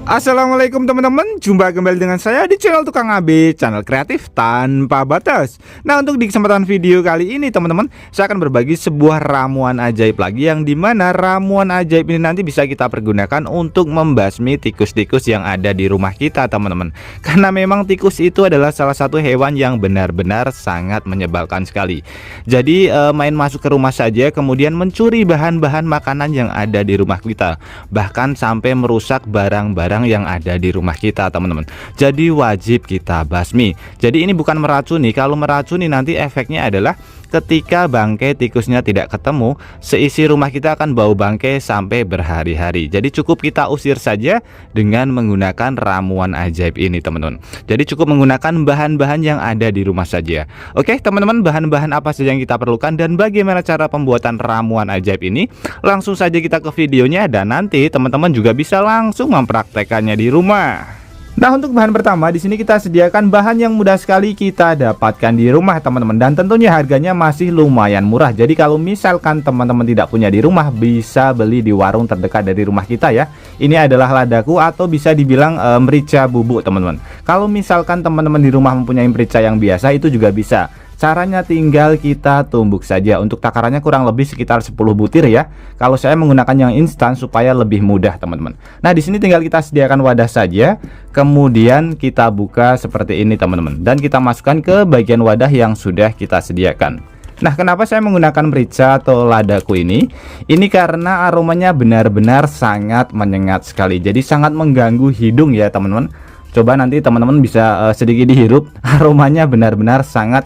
Assalamualaikum teman-teman, jumpa kembali dengan saya di channel Tukang AB, channel kreatif tanpa batas. Nah, untuk di kesempatan video kali ini teman-teman, saya akan berbagi sebuah ramuan ajaib lagi, yang dimana ramuan ajaib ini nanti bisa kita pergunakan untuk membasmi tikus-tikus yang ada di rumah kita teman-teman. Karena memang tikus itu adalah salah satu hewan yang benar-benar sangat menyebalkan sekali. Jadi main masuk ke rumah saja, kemudian mencuri bahan-bahan makanan yang ada di rumah kita, bahkan sampai merusak barang-barang yang ada di rumah kita teman-teman. Jadi wajib kita basmi. Jadi ini bukan meracuni. Kalau meracuni nanti efeknya adalah ketika bangkai tikusnya tidak ketemu, seisi rumah kita akan bau bangkai sampai berhari-hari. Jadi cukup kita usir saja dengan menggunakan ramuan ajaib ini teman-teman. Jadi cukup menggunakan bahan-bahan yang ada di rumah saja. Oke teman-teman, bahan-bahan apa saja yang kita perlukan dan bagaimana cara pembuatan ramuan ajaib ini? Langsung saja kita ke videonya, dan nanti teman-teman juga bisa langsung mempraktekannya di rumah. Nah, untuk bahan pertama di sini kita sediakan bahan yang mudah sekali kita dapatkan di rumah teman-teman, dan tentunya harganya masih lumayan murah. Jadi kalau misalkan teman-teman tidak punya di rumah, bisa beli di warung terdekat dari rumah kita ya. Ini adalah ladaku atau bisa dibilang merica bubuk teman-teman. Kalau misalkan teman-teman di rumah mempunyai merica yang biasa, itu juga bisa. Caranya tinggal kita tumbuk saja. Untuk takarannya kurang lebih sekitar 10 butir ya. Kalau saya menggunakan yang instan supaya lebih mudah teman-teman. Nah, di sini tinggal kita sediakan wadah saja. Kemudian kita buka seperti ini teman-teman, dan kita masukkan ke bagian wadah yang sudah kita sediakan. Nah, kenapa saya menggunakan merica atau ladaku ini? Ini karena aromanya benar-benar sangat menyengat sekali. Jadi sangat mengganggu hidung ya teman-teman. Coba nanti teman-teman bisa sedikit dihirup. Aromanya benar-benar sangat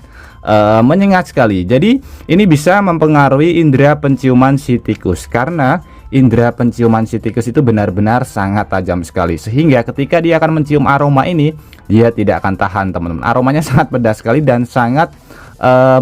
menyengat sekali. Jadi ini bisa mempengaruhi indera penciuman si tikus, karena indera penciuman si tikus itu benar-benar sangat tajam sekali, sehingga ketika dia akan mencium aroma ini, dia tidak akan tahan teman-teman. Aromanya sangat pedas sekali dan sangat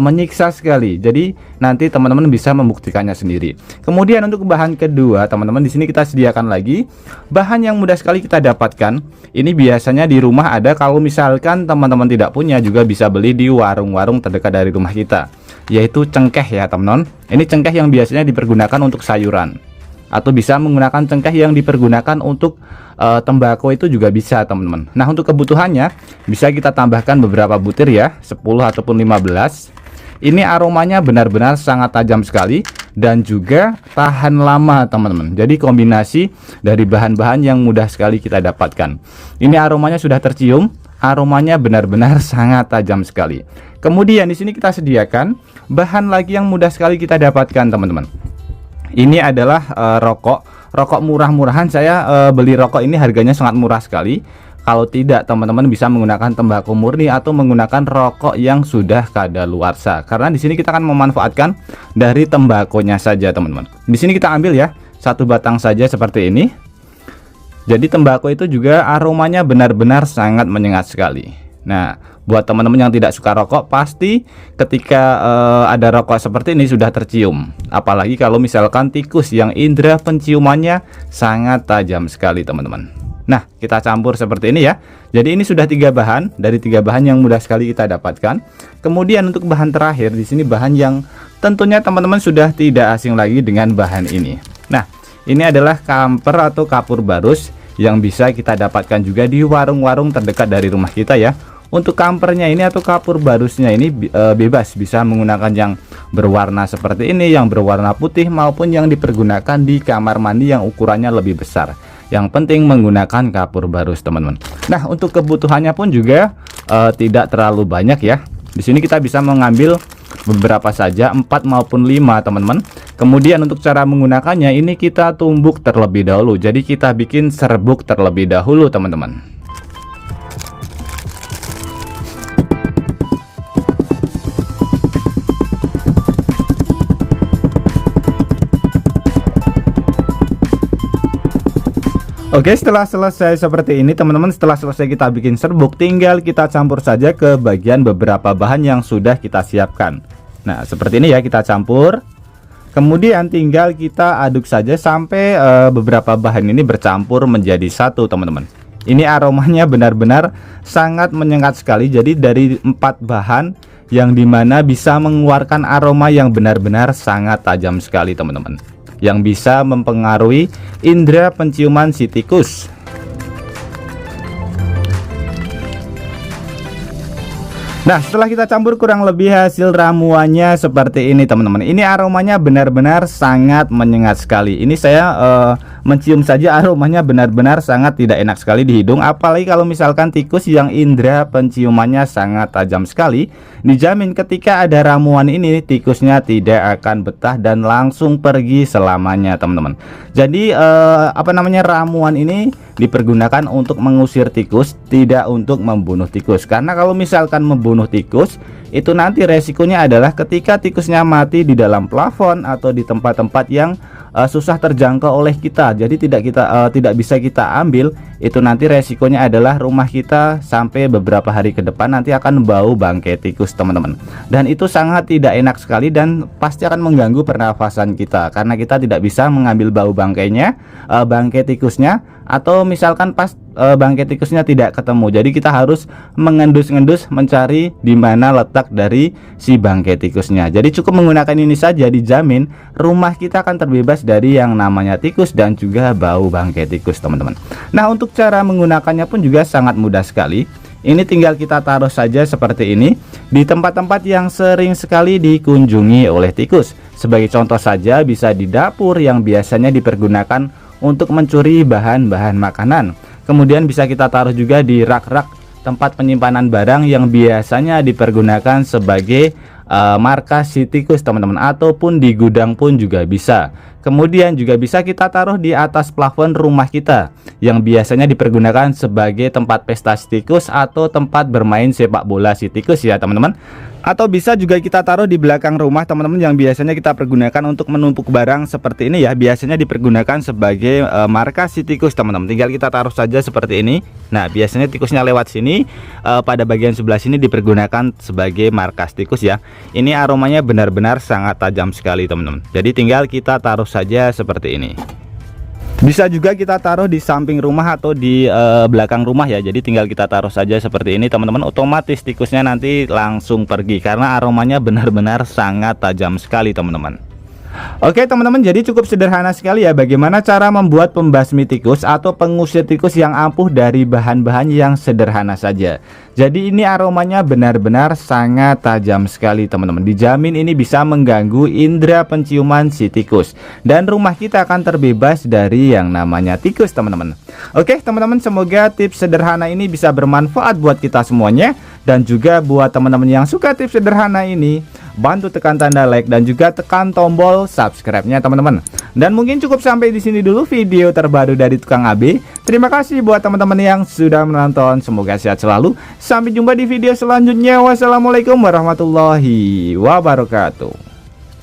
menyiksa sekali. Jadi nanti teman-teman bisa membuktikannya sendiri. Kemudian untuk bahan kedua teman-teman, di sini kita sediakan lagi bahan yang mudah sekali kita dapatkan. Ini biasanya di rumah ada. Kalau misalkan teman-teman tidak punya, juga bisa beli di warung-warung terdekat dari rumah kita, yaitu cengkeh ya teman-teman. Ini cengkeh yang biasanya dipergunakan untuk sayuran, atau bisa menggunakan cengkeh yang dipergunakan untuk tembakau, itu juga bisa teman-teman. Nah, untuk kebutuhannya bisa kita tambahkan beberapa butir ya, 10 ataupun 15. Ini aromanya benar-benar sangat tajam sekali dan juga tahan lama teman-teman. Jadi kombinasi dari bahan-bahan yang mudah sekali kita dapatkan. Ini aromanya sudah tercium, aromanya benar-benar sangat tajam sekali. Kemudian di sini kita sediakan bahan lagi yang mudah sekali kita dapatkan teman-teman. Ini adalah rokok murah-murahan. Saya beli rokok ini harganya sangat murah sekali. Kalau tidak, teman-teman bisa menggunakan tembakau murni atau menggunakan rokok yang sudah kadaluarsa. Karena di sini kita akan memanfaatkan dari tembakonya saja, teman-teman. Di sini kita ambil ya, satu batang saja seperti ini. Jadi tembakau itu juga aromanya benar-benar sangat menyengat sekali. Nah, buat teman-teman yang tidak suka rokok, pasti ketika ada rokok seperti ini sudah tercium. Apalagi kalau misalkan tikus yang indera penciumannya sangat tajam sekali teman-teman. Nah, kita campur seperti ini ya. Jadi ini sudah 3 bahan dari 3 bahan yang mudah sekali kita dapatkan. Kemudian untuk bahan terakhir di sini, bahan yang tentunya teman-teman sudah tidak asing lagi dengan bahan ini. Nah, ini adalah kamper atau kapur barus yang bisa kita dapatkan juga di warung-warung terdekat dari rumah kita ya. Untuk kampernya ini atau kapur barusnya ini bebas, bisa menggunakan yang berwarna seperti ini, yang berwarna putih, maupun yang dipergunakan di kamar mandi yang ukurannya lebih besar. Yang penting menggunakan kapur barus teman-teman. Nah, untuk kebutuhannya pun juga tidak terlalu banyak ya. Di sini kita bisa mengambil beberapa saja, 4 maupun 5 teman-teman. Kemudian untuk cara menggunakannya ini kita tumbuk terlebih dahulu. Jadi kita bikin serbuk terlebih dahulu teman-teman. Oke, setelah selesai seperti ini teman-teman, setelah selesai kita bikin serbuk, tinggal kita campur saja ke bagian beberapa bahan yang sudah kita siapkan. Nah, seperti ini ya, kita campur. Kemudian tinggal kita aduk saja sampai beberapa bahan ini bercampur menjadi satu teman-teman. Ini aromanya benar-benar sangat menyengat sekali. Jadi dari 4 bahan yang dimana bisa mengeluarkan aroma yang benar-benar sangat tajam sekali teman-teman, yang bisa mempengaruhi indera penciuman si tikus. Nah, setelah kita campur kurang lebih hasil ramuannya seperti ini teman-teman. Ini aromanya benar-benar sangat menyengat sekali. Ini saya mencium saja aromanya benar-benar sangat tidak enak sekali di hidung. Apalagi kalau misalkan tikus yang indera penciumannya sangat tajam sekali. Dijamin ketika ada ramuan ini tikusnya tidak akan betah dan langsung pergi selamanya teman-teman. Jadi ramuan ini dipergunakan untuk mengusir tikus, tidak untuk membunuh tikus. Karena kalau misalkan membunuh tikus, itu nanti resikonya adalah ketika tikusnya mati di dalam plafon atau di tempat-tempat yang susah terjangkau oleh kita. Jadi tidak bisa kita ambil. Itu nanti resikonya adalah rumah kita sampai beberapa hari ke depan nanti akan bau bangkai tikus teman-teman. Dan itu sangat tidak enak sekali dan pasti akan mengganggu pernafasan kita karena kita tidak bisa mengambil bau bangkainya, bangkai tikusnya, atau misalkan pas bangkai tikusnya tidak ketemu. Jadi kita harus mengendus-ngendus mencari di mana letak dari si bangkai tikusnya. Jadi cukup menggunakan ini saja, dijamin rumah kita akan terbebas dari yang namanya tikus dan juga bau bangkai tikus teman-teman. Nah, untuk cara menggunakannya pun juga sangat mudah sekali. Ini tinggal kita taruh saja seperti ini di tempat-tempat yang sering sekali dikunjungi oleh tikus. Sebagai contoh saja bisa di dapur yang biasanya dipergunakan untuk mencuri bahan-bahan makanan. Kemudian bisa kita taruh juga di rak-rak tempat penyimpanan barang yang biasanya dipergunakan sebagai markas si tikus teman-teman, ataupun di gudang pun juga bisa. Kemudian juga bisa kita taruh di atas plafon rumah kita yang biasanya dipergunakan sebagai tempat pesta si tikus atau tempat bermain sepak bola si tikus ya teman-teman. Atau bisa juga kita taruh di belakang rumah teman-teman yang biasanya kita pergunakan untuk menumpuk barang seperti ini ya. Biasanya dipergunakan sebagai markas si tikus teman-teman. Tinggal kita taruh saja seperti ini. Nah, biasanya tikusnya lewat sini, pada bagian sebelah sini dipergunakan sebagai markas tikus ya. Ini aromanya benar-benar sangat tajam sekali teman-teman. Jadi tinggal kita taruh saja seperti ini. Bisa juga kita taruh di samping rumah atau di belakang rumah ya. Jadi tinggal kita taruh saja seperti ini teman-teman. Otomatis tikusnya nanti langsung pergi karena aromanya benar-benar sangat tajam sekali teman-teman. Oke teman-teman, jadi cukup sederhana sekali ya bagaimana cara membuat pembasmi tikus atau pengusir tikus yang ampuh dari bahan-bahan yang sederhana saja. Jadi ini aromanya benar-benar sangat tajam sekali teman-teman. Dijamin ini bisa mengganggu indera penciuman si tikus dan rumah kita akan terbebas dari yang namanya tikus teman-teman. Oke teman-teman, semoga tips sederhana ini bisa bermanfaat buat kita semuanya. Dan juga buat teman-teman yang suka tips sederhana ini, bantu tekan tanda like dan juga tekan tombol subscribe-nya teman-teman. Dan mungkin cukup sampai di sini dulu video terbaru dari Tukang AB. Terima kasih buat teman-teman yang sudah menonton. Semoga sehat selalu. Sampai jumpa di video selanjutnya. Wassalamualaikum warahmatullahi wabarakatuh.